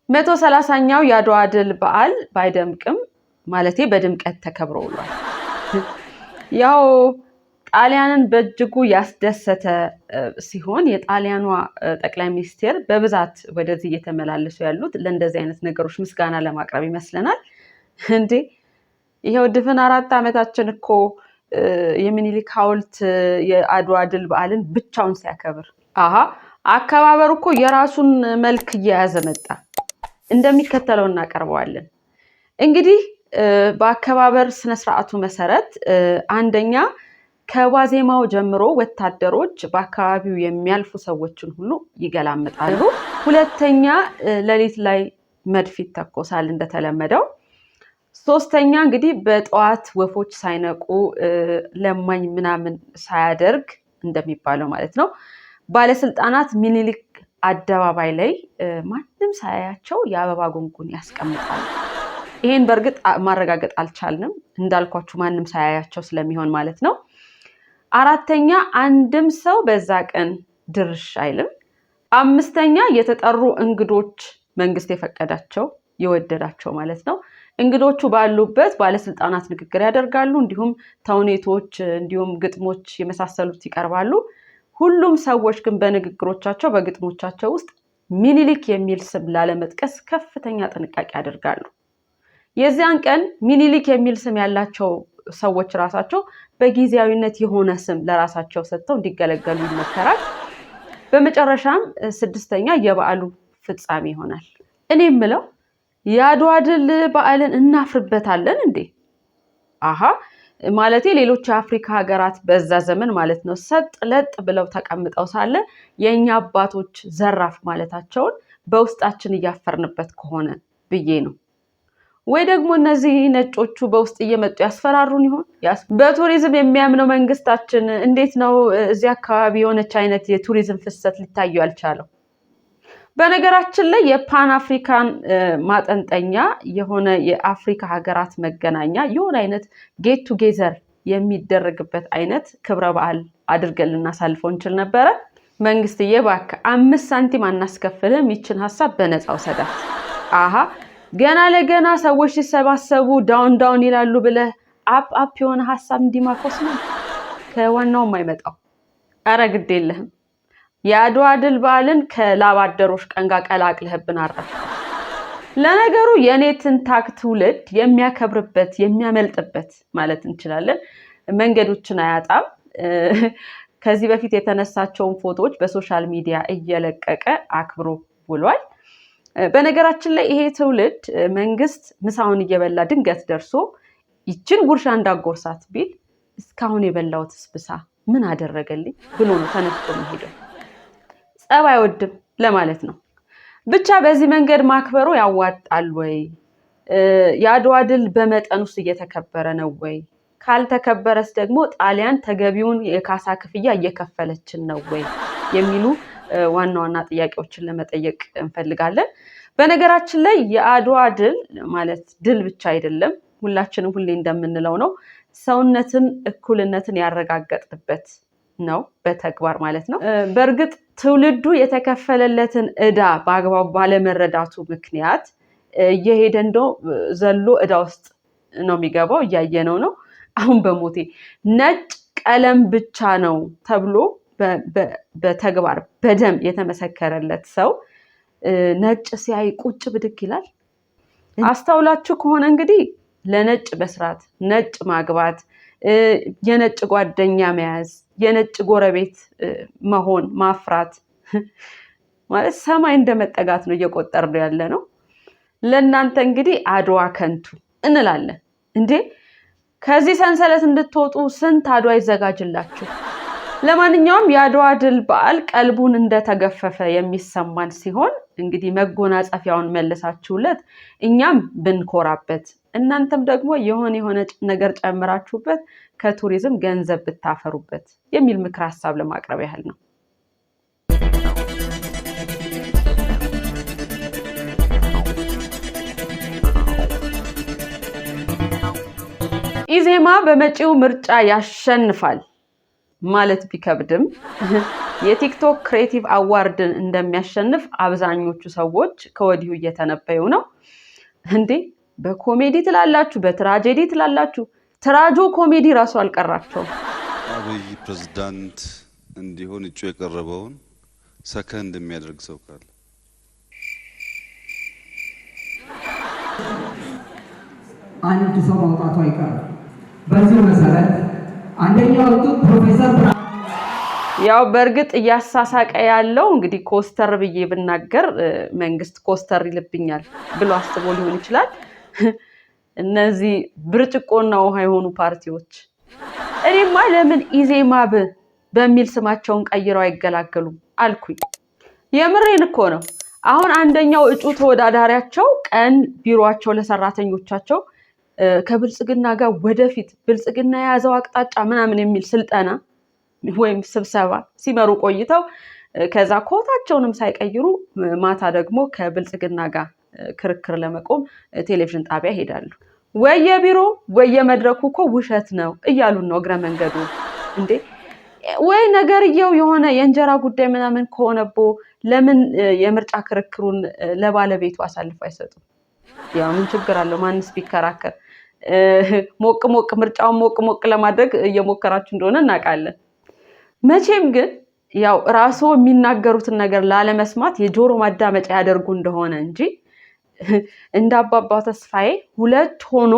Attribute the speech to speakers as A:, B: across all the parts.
A: 130ኛው የአድዋ ድል በዓል ባይደምቅም ማለቴ በድምቀት ተከብሮ ውሏል። ያው ጣሊያንን በእጅጉ ያስደሰተ ሲሆን የጣሊያኗ ጠቅላይ ሚኒስቴር በብዛት ወደዚህ እየተመላለሱ ያሉት ለእንደዚህ አይነት ነገሮች ምስጋና ለማቅረብ ይመስለናል። እንዴ ይሄው ድፍን 4 ዓመታችን እኮ የሚኒሊክ ሐውልት የአድዋ ድል በዓልን ብቻውን ሲያከብር አከባበሩ እኮ የራሱን መልክ እየያዘ መጣ። እንደሚከተለው እናቀርበዋለን። እንግዲህ በአከባበር ስነ ስርዓቱ መሰረት አንደኛ ከዋዜማው ጀምሮ ወታደሮች በአካባቢው የሚያልፉ ሰዎችን ሁሉ ይገላምጣሉ። ሁለተኛ ሌሊት ላይ መድፍ ይተኮሳል እንደተለመደው። ሶስተኛ እንግዲህ በጠዋት ወፎች ሳይነቁ ለማኝ ምናምን ሳያደርግ እንደሚባለው ማለት ነው ባለስልጣናት ሚኒሊክ አደባባይ ላይ ማንም ሳያያቸው የአበባ ጉንጉን ያስቀምጣሉ። ይሄን በእርግጥ ማረጋገጥ አልቻልንም እንዳልኳችሁ ማንም ሳያያቸው ስለሚሆን ማለት ነው። አራተኛ አንድም ሰው በዛ ቀን ድርሽ አይልም። አምስተኛ የተጠሩ እንግዶች መንግስት የፈቀዳቸው የወደዳቸው ማለት ነው እንግዶቹ ባሉበት ባለስልጣናት ንግግር ያደርጋሉ። እንዲሁም ተውኔቶች እንዲሁም ግጥሞች የመሳሰሉት ይቀርባሉ። ሁሉም ሰዎች ግን በንግግሮቻቸው በግጥሞቻቸው ውስጥ ሚኒሊክ የሚል ስም ላለመጥቀስ ከፍተኛ ጥንቃቄ ያደርጋሉ። የዚያን ቀን ሚኒሊክ የሚል ስም ያላቸው ሰዎች ራሳቸው በጊዜያዊነት የሆነ ስም ለራሳቸው ሰጥተው እንዲገለገሉ ይመከራል። በመጨረሻም 6ኛ የበዓሉ ፍጻሜ ይሆናል። እኔ የምለው የአድዋ ድል በዓልን እናፍርበታለን እንዴ? ማለቴ ሌሎች የአፍሪካ ሀገራት በዛ ዘመን ማለት ነው ሰጥ ለጥ ብለው ተቀምጠው ሳለ የኛ አባቶች ዘራፍ ማለታቸውን በውስጣችን እያፈርንበት ከሆነ ብዬ ነው። ወይ ደግሞ እነዚህ ነጮቹ በውስጥ እየመጡ ያስፈራሩን ይሆን? በቱሪዝም የሚያምነው መንግስታችን እንዴት ነው እዚህ አካባቢ የሆነች አይነት የቱሪዝም ፍሰት ሊታየው ያልቻለው? በነገራችን ላይ የፓን አፍሪካን ማጠንጠኛ የሆነ የአፍሪካ ሀገራት መገናኛ የሆነ አይነት ጌት ቱጌዘር የሚደረግበት አይነት ክብረ በዓል አድርገን ልናሳልፈው እንችል ነበረ። መንግስትዬ እባክህ 5 ሳንቲም አናስከፍልም፣ ይችን ሀሳብ በነፃ ውሰዳት። ገና ለገና ሰዎች ሲሰባሰቡ ዳውን ይላሉ ብለህ አፕ የሆነ ሀሳብ እንዲማኮስ ነው ከዋናውም አይመጣው። ኧረ ግድ የለህም። የአድዋ ድል በዓልን ከላባደሮች ቀን ጋር ቀላቅለህብን አረፍ። ለነገሩ የኔ ትንታክ ትውልድ የሚያከብርበት የሚያመልጥበት ማለት እንችላለን መንገዶችን አያጣም። ከዚህ በፊት የተነሳቸውን ፎቶዎች በሶሻል ሚዲያ እየለቀቀ አክብሮ ውሏል። በነገራችን ላይ ይሄ ትውልድ መንግስት ምሳውን እየበላ ድንገት ደርሶ ይችን ጉርሻ እንዳጎርሳት ቢል እስካሁን የበላሁት ስብሳ ምን አደረገልኝ ብሎ ነው ተነስቶ የሚሄደው። ጸብ አይወድም ለማለት ነው። ብቻ በዚህ መንገድ ማክበሩ ያዋጣል ወይ? የአድዋ ድል በመጠኑስ እየተከበረ ነው ወይ? ካልተከበረስ ደግሞ ጣሊያን ተገቢውን የካሳ ክፍያ እየከፈለችን ነው ወይ የሚሉ ዋና ዋና ጥያቄዎችን ለመጠየቅ እንፈልጋለን። በነገራችን ላይ የአድዋ ድል ማለት ድል ብቻ አይደለም፣ ሁላችንም ሁሌ እንደምንለው ነው ሰውነትን እኩልነትን ያረጋገጥበት ነው በተግባር ማለት ነው። በእርግጥ ትውልዱ የተከፈለለትን ዕዳ በአግባቡ ባለመረዳቱ ምክንያት እየሄደ እንደው ዘሎ ዕዳ ውስጥ ነው የሚገባው። እያየነው ነው። አሁን በሞቴ ነጭ ቀለም ብቻ ነው ተብሎ በተግባር በደም የተመሰከረለት ሰው ነጭ ሲያይ ቁጭ ብድግ ይላል። አስተውላችሁ ከሆነ እንግዲህ ለነጭ መስራት፣ ነጭ ማግባት፣ የነጭ ጓደኛ መያዝ፣ የነጭ ጎረቤት መሆን ማፍራት ማለት ሰማይ እንደመጠጋት ነው እየቆጠርን ያለ ነው። ለእናንተ እንግዲህ አድዋ ከንቱ እንላለን እንዴ። ከዚህ ሰንሰለት እንድትወጡ ስንት አድዋ ይዘጋጅላችሁ። ለማንኛውም የአድዋ ድል በዓል ቀልቡን እንደተገፈፈ የሚሰማን ሲሆን እንግዲህ መጎናጸፊያውን መልሳችሁለት እኛም ብንኮራበት እናንተም ደግሞ የሆነ ነገር ጨምራችሁበት ከቱሪዝም ገንዘብ ብታፈሩበት የሚል ምክር ሀሳብ ለማቅረብ ያህል ነው። ኢዜማ በመጪው ምርጫ ያሸንፋል ማለት ቢከብድም የቲክቶክ ክሬቲቭ አዋርድን እንደሚያሸንፍ አብዛኞቹ ሰዎች ከወዲሁ እየተነበዩ ነው። እንዴ በኮሜዲ ትላላችሁ፣ በትራጀዲ ትላላችሁ። ትራጆ ኮሜዲ ራሱ አልቀራቸውም።
B: አብይ ፕሬዝዳንት እንዲሆን እጩ የቀረበውን ሰከንድ የሚያደርግ ሰው ካለ
C: አንድ ሰው ማውጣቱ አይቀርም። በዚህ መሰረት አንደኛው ፕሮፌሰር
A: ያው በእርግጥ እያሳሳቀ ያለው እንግዲህ ኮስተር ብዬ ብናገር መንግስት ኮስተር ይልብኛል ብሎ አስቦ ሊሆን ይችላል። እነዚህ ብርጭቆና ውሃ የሆኑ ፓርቲዎች እኔማ ለምን ኢዜማ በሚል ስማቸውን ቀይረው አይገላገሉም አልኩኝ። የምሬን እኮ ነው። አሁን አንደኛው እጩ ተወዳዳሪያቸው ቀን ቢሮአቸው ለሰራተኞቻቸው ከብልጽግና ጋር ወደፊት ብልጽግና የያዘው አቅጣጫ ምናምን የሚል ስልጠና ወይም ስብሰባ ሲመሩ ቆይተው ከዛ ኮታቸውንም ሳይቀይሩ ማታ ደግሞ ከብልጽግና ጋር ክርክር ለመቆም ቴሌቪዥን ጣቢያ ሄዳሉ። ወየቢሮ ወየመድረኩ እኮ ውሸት ነው እያሉን ነው እግረ መንገዱ። እንዴ ወይ ነገርየው የሆነ የእንጀራ ጉዳይ ምናምን ከሆነቦ ለምን የምርጫ ክርክሩን ለባለቤቱ አሳልፎ አይሰጡም? ያው ምን ችግር አለው? ማንስ ቢከራከር? ሞቅ ሞቅ ምርጫውን ሞቅ ሞቅ ለማድረግ እየሞከራችሁ እንደሆነ እናውቃለን። መቼም ግን ያው ራሱ የሚናገሩትን ነገር ላለመስማት የጆሮ ማዳመጫ ያደርጉ እንደሆነ እንጂ እንደ አባባ ተስፋዬ ሁለት ሆኖ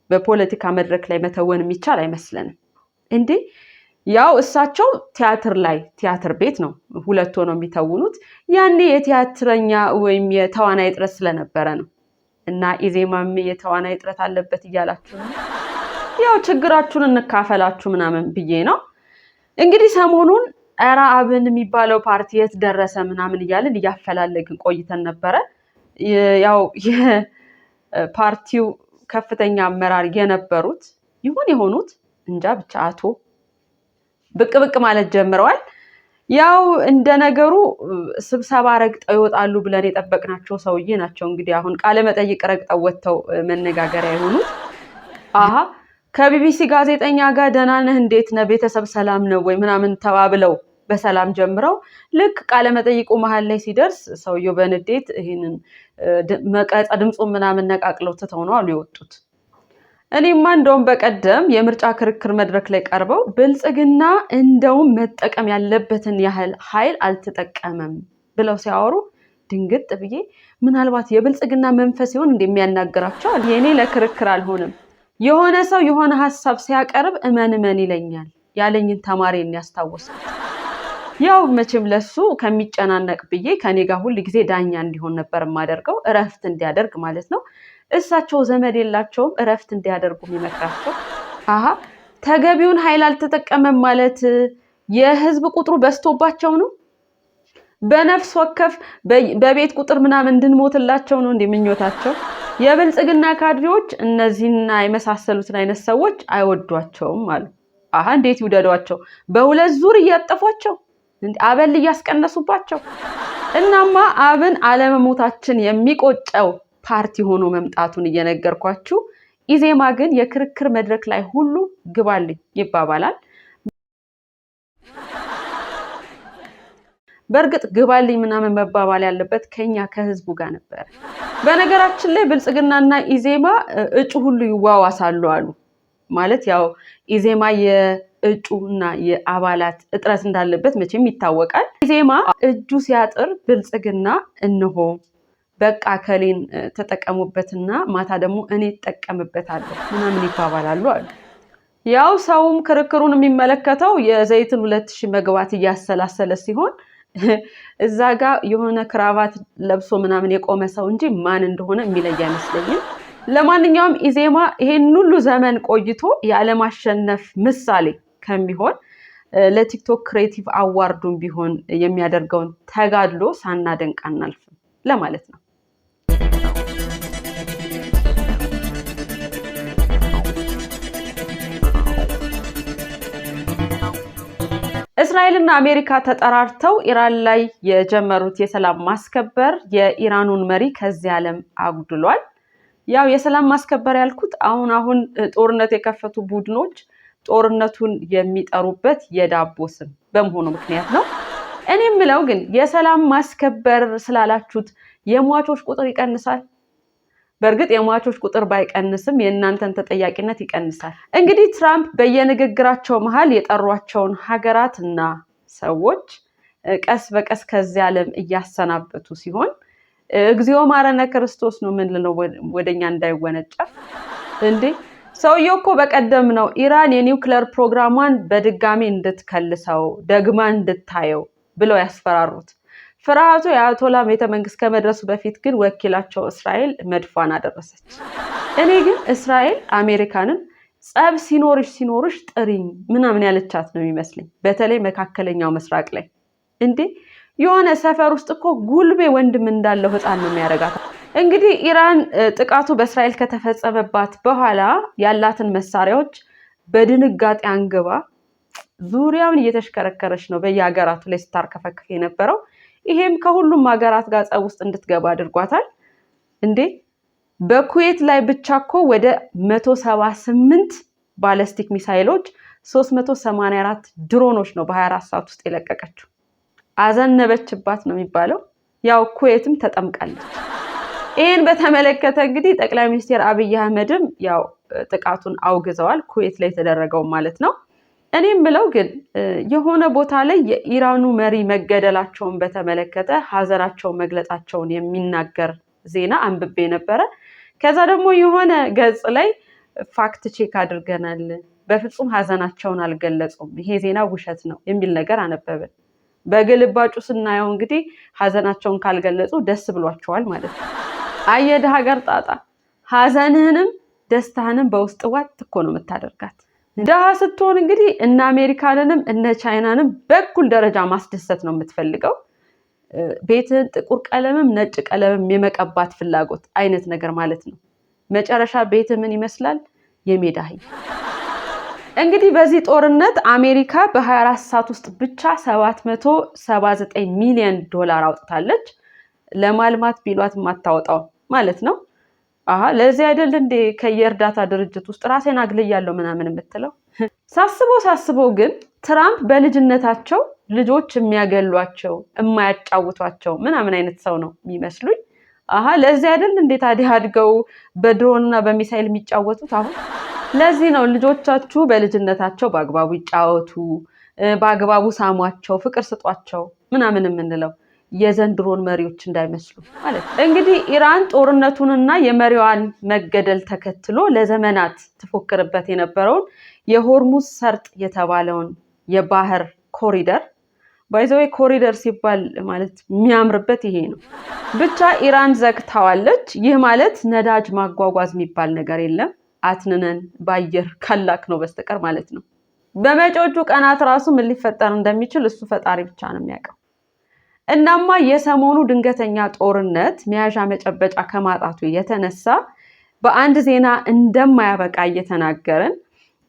A: በፖለቲካ መድረክ ላይ መተወን የሚቻል አይመስለንም። እንዴ ያው እሳቸው ቲያትር ቤት ነው ሁለት ሆኖ የሚተውኑት። ያኔ የቲያትረኛ ወይም የተዋናይ እጥረት ስለነበረ ነው። እና ኢዜማም የተዋናይ እጥረት አለበት እያላችሁ ነው። ያው ችግራችሁን እንካፈላችሁ ምናምን ብዬ ነው። እንግዲህ ሰሞኑን ኧረ አብን የሚባለው ፓርቲ የት ደረሰ ምናምን እያልን እያፈላለግን ቆይተን ነበረ። ያው የፓርቲው ከፍተኛ አመራር የነበሩት የሆኑት እንጃ ብቻ አቶ ብቅ ማለት ጀምረዋል። ያው እንደ ነገሩ ስብሰባ ረግጠው ይወጣሉ ብለን የጠበቅናቸው ሰውዬ ናቸው። እንግዲህ አሁን ቃለ መጠይቅ ረግጠው ወጥተው መነጋገሪያ የሆኑት ከቢቢሲ ጋዜጠኛ ጋር ደህና ነህ እንዴት ነህ ቤተሰብ ሰላም ነው ወይ ምናምን ተባብለው በሰላም ጀምረው ልክ ቃለ መጠይቁ መሃል ላይ ሲደርስ ሰውየው በንዴት ይሄንን መቅረጸ ድምፁን ምናምን ነቃቅለው ትተው ነው አሉ የወጡት። እኔማ እንደውም በቀደም የምርጫ ክርክር መድረክ ላይ ቀርበው ብልጽግና እንደውም መጠቀም ያለበትን ያህል ኃይል አልተጠቀመም ብለው ሲያወሩ ድንግጥ ብዬ ምናልባት የብልጽግና መንፈስ ይሆን እንደሚያናግራቸው የኔ ለክርክር አልሆነም። የሆነ ሰው የሆነ ሐሳብ ሲያቀርብ እመን ይለኛል ያለኝን ተማሪን ያስታውሳል። ያው መቼም ለሱ ከሚጨናነቅ ብዬ ከኔ ጋር ሁሉ ጊዜ ዳኛ እንዲሆን ነበር የማደርገው፣ እረፍት እንዲያደርግ ማለት ነው። እሳቸው ዘመድ የላቸውም እረፍት እንዲያደርጉ የሚመክራቸው። ተገቢውን ኃይል አልተጠቀመም ማለት የህዝብ ቁጥሩ በዝቶባቸው ነው? በነፍስ ወከፍ በቤት ቁጥር ምናምን እንድንሞትላቸው ነው እንደምኞታቸው? የብልጽግና ካድሬዎች እነዚህና የመሳሰሉትን አይነት ሰዎች አይወዷቸውም አሉ። እንዴት ይውደዷቸው? በሁለት ዙር እያጠፏቸው አበል እያስቀነሱባቸው። እናማ አብን አለመሞታችን የሚቆጨው ፓርቲ ሆኖ መምጣቱን እየነገርኳችሁ፣ ኢዜማ ግን የክርክር መድረክ ላይ ሁሉ ግባልኝ ይባባላል። በእርግጥ ግባልኝ ምናምን መባባል ያለበት ከኛ ከህዝቡ ጋር ነበር። በነገራችን ላይ ብልጽግናና ኢዜማ እጩ ሁሉ ይዋዋሳሉ አሉ። ማለት ያው ኢዜማ የእጩና የአባላት እጥረት እንዳለበት መቼም ይታወቃል። ኢዜማ እጁ ሲያጥር ብልጽግና እነሆ በቃ ከሌን ተጠቀሙበትና ማታ ደግሞ እኔ ተጠቀምበታለሁ ምናምን ይባባላሉ አሉ። ያው ሰውም ክርክሩን የሚመለከተው የዘይትን 2000 መግባት እያሰላሰለ ሲሆን እዛ ጋር የሆነ ክራቫት ለብሶ ምናምን የቆመ ሰው እንጂ ማን እንደሆነ የሚለይ አይመስለኝም። ለማንኛውም ኢዜማ ይሄን ሁሉ ዘመን ቆይቶ ያለማሸነፍ ምሳሌ ከሚሆን ለቲክቶክ ክሬቲቭ አዋርዱን ቢሆን የሚያደርገውን ተጋድሎ ሳናደንቅ አናልፍም ለማለት ነው። እስራኤልና አሜሪካ ተጠራርተው ኢራን ላይ የጀመሩት የሰላም ማስከበር የኢራኑን መሪ ከዚህ ዓለም አጉድሏል። ያው የሰላም ማስከበር ያልኩት አሁን ጦርነት የከፈቱ ቡድኖች ጦርነቱን የሚጠሩበት የዳቦ ስም በመሆኑ ምክንያት ነው። እኔ የምለው ግን የሰላም ማስከበር ስላላችሁት የሟቾች ቁጥር ይቀንሳል? በእርግጥ የሟቾች ቁጥር ባይቀንስም የእናንተን ተጠያቂነት ይቀንሳል። እንግዲህ ትራምፕ በየንግግራቸው መሃል የጠሯቸውን ሀገራትና ሰዎች ቀስ በቀስ ከዚህ ዓለም እያሰናበቱ ሲሆን እግዚኦ ማረነ ክርስቶስ ነው ምንለው ወደኛ እንዳይወነጨፍ እንዴ። ሰውየው እኮ በቀደም ነው ኢራን የኒውክሌር ፕሮግራሟን በድጋሚ እንድትከልሰው ደግማ እንድታየው ብለው ያስፈራሩት። ፍርሃቱ የአያቶላ ቤተመንግስት ከመድረሱ በፊት ግን ወኪላቸው እስራኤል መድፏን አደረሰች። እኔ ግን እስራኤል አሜሪካንን ጸብ ሲኖርሽ ጥሪኝ ምናምን ያለቻት ነው የሚመስለኝ። በተለይ መካከለኛው ምስራቅ ላይ እንዴ የሆነ ሰፈር ውስጥ እኮ ጉልቤ ወንድም እንዳለው ህፃን ነው የሚያረጋት። እንግዲህ ኢራን ጥቃቱ በእስራኤል ከተፈጸመባት በኋላ ያላትን መሳሪያዎች በድንጋጤ አንግባ ዙሪያውን እየተሽከረከረች ነው በየሀገራቱ ላይ ስታርከፈክፍ የነበረው። ይሄም ከሁሉም ሀገራት ጋር ጸብ ውስጥ እንድትገባ አድርጓታል። እንዴ በኩዌት ላይ ብቻ እኮ ወደ 178 ባለስቲክ ሚሳይሎች 384 ድሮኖች ነው በ24 ሰዓት ውስጥ የለቀቀችው። አዘነበችባት ነው የሚባለው። ያው ኩዌትም ተጠምቃለች። ይህን በተመለከተ እንግዲህ ጠቅላይ ሚኒስትር አብይ አህመድም ያው ጥቃቱን አውግዘዋል፣ ኩዌት ላይ የተደረገው ማለት ነው። እኔ የምለው ግን የሆነ ቦታ ላይ የኢራኑ መሪ መገደላቸውን በተመለከተ ሀዘናቸውን መግለጻቸውን የሚናገር ዜና አንብቤ ነበረ። ከዛ ደግሞ የሆነ ገጽ ላይ ፋክት ቼክ አድርገናል፣ በፍጹም ሀዘናቸውን አልገለጹም፣ ይሄ ዜና ውሸት ነው የሚል ነገር አነበብን። በግልባጩ ስናየው እንግዲህ ሀዘናቸውን ካልገለጹ ደስ ብሏቸዋል ማለት ነው። አየደ ሀገር ጣጣ ሀዘንህንም ደስታህንም በውስጥ ዋጥ እኮ ነው የምታደርጋት። ደሃ ስትሆን እንግዲህ እነ አሜሪካንንም እነ ቻይናንም በኩል ደረጃ ማስደሰት ነው የምትፈልገው። ቤትህን ጥቁር ቀለምም ነጭ ቀለምም የመቀባት ፍላጎት አይነት ነገር ማለት ነው። መጨረሻ ቤትህ ምን ይመስላል? የሜዳ አህያ። እንግዲህ በዚህ ጦርነት አሜሪካ በ24 ሰዓት ውስጥ ብቻ 779 ሚሊዮን ዶላር አውጥታለች። ለማልማት ቢሏት የማታወጣው ማለት ነው። ለዚህ አይደል እንዴ ከየእርዳታ ድርጅት ውስጥ ራሴን አግልያለሁ ምናምን የምትለው? ሳስበው ግን ትራምፕ በልጅነታቸው ልጆች የሚያገሏቸው የማያጫውቷቸው ምናምን አይነት ሰው ነው የሚመስሉኝ። ለዚህ አይደል እንዴ ታዲያ አድገው በድሮንና በሚሳይል የሚጫወቱት? አሁን ለዚህ ነው ልጆቻችሁ በልጅነታቸው በአግባቡ ይጫወቱ፣ በአግባቡ ሳሟቸው፣ ፍቅር ስጧቸው ምናምን የምንለው የዘንድሮን መሪዎች እንዳይመስሉ ማለት ነው። እንግዲህ ኢራን ጦርነቱንና የመሪዋን መገደል ተከትሎ ለዘመናት ትፎክርበት የነበረውን የሆርሙዝ ሰርጥ የተባለውን የባህር ኮሪደር ባይዘዌ ኮሪደር ሲባል ማለት የሚያምርበት ይሄ ነው። ብቻ ኢራን ዘግታዋለች። ይህ ማለት ነዳጅ ማጓጓዝ የሚባል ነገር የለም፣ አትንነን በአየር ካላክ ነው በስተቀር ማለት ነው። በመጪዎቹ ቀናት ራሱ ምን ሊፈጠር እንደሚችል እሱ ፈጣሪ ብቻ ነው የሚያውቀው። እናማ የሰሞኑ ድንገተኛ ጦርነት መያዣ መጨበጫ ከማጣቱ የተነሳ በአንድ ዜና እንደማያበቃ እየተናገርን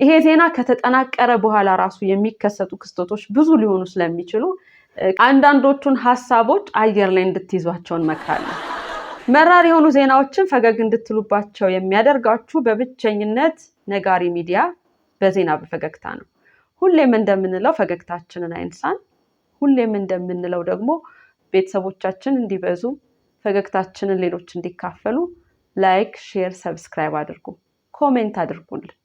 A: ይሄ ዜና ከተጠናቀረ በኋላ ራሱ የሚከሰቱ ክስተቶች ብዙ ሊሆኑ ስለሚችሉ አንዳንዶቹን ሀሳቦች አየር ላይ እንድትይዟቸው እንመክራለን። መራር የሆኑ ዜናዎችን ፈገግ እንድትሉባቸው የሚያደርጋችሁ በብቸኝነት ነጋሪ ሚዲያ በዜና በፈገግታ ነው። ሁሌም እንደምንለው ፈገግታችንን አይንሳን። ሁሌም እንደምንለው ደግሞ ቤተሰቦቻችን እንዲበዙ ፈገግታችንን ሌሎች እንዲካፈሉ ላይክ፣ ሼር፣ ሰብስክራይብ አድርጉ፣ ኮሜንት አድርጉልን።